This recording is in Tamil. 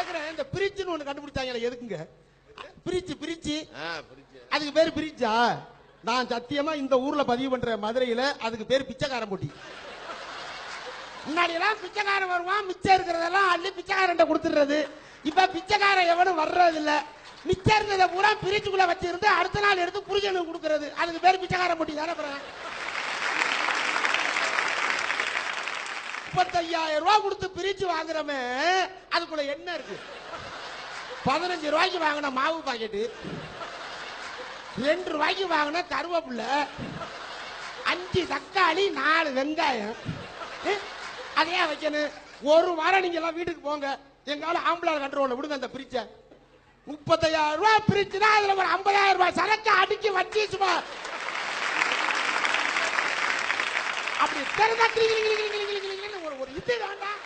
கேக்குறேன், இந்த பிரிட்ஜ்னு ஒண்ணு கண்டுபிடிச்சாங்க, எதுக்குங்க? பிரிட்ஜ் அதுக்கு பேரு பிரிட்ஜா? நான் சத்தியமா இந்த ஊர்ல பதிவு பண்ற மதுரையில அதுக்கு பேரு பிச்சைக்காரன் போட்டி. முன்னாடி எல்லாம் பிச்சைக்காரன் வருவான், மிச்சம் இருக்கிறதெல்லாம் அள்ளி பிச்சைக்காரன் கொடுத்துடுறது. இப்ப பிச்சைக்காரன் எவனும் வர்றது இல்ல. மிச்சம் இருந்ததை பூரா பிரிட்ஜுக்குள்ள வச்சிருந்து அடுத்த நாள் எடுத்து புரிஜனுக்கு கொடுக்கறது. அதுக்கு பேரு பிச்சைக்காரன் போட்டி தானே. 35,000 ரூபாய் கொடுத்து பிரிட்ஜ் வாங்குறமே, அதுக்குள்ள என்ன இருக்கு? 15 ரூபாய்க்கு வாங்கின மாவு பாக்கெட்டு, 2 ரூபாய்க்கு வாங்கின கருவேப்பிலை, 5 தக்காளி, 4 வெங்காயம். அதையா வைக்கணும்? ஒரு வாரம் நீங்க எல்லாம் வீட்டுக்கு போங்க, எங்கால ஆம்பளை கண்ட்ரோல்ல விடுங்க அந்த பிரிட்ஜ. 35,000 ரூபாய் பிரிட்ஜ்னா அதுல ஒரு 50,000 ரூபாய் சரக்கு அடிக்கி வச்சு சும்மா அப்படி ஒரு இது வேண்டாம்.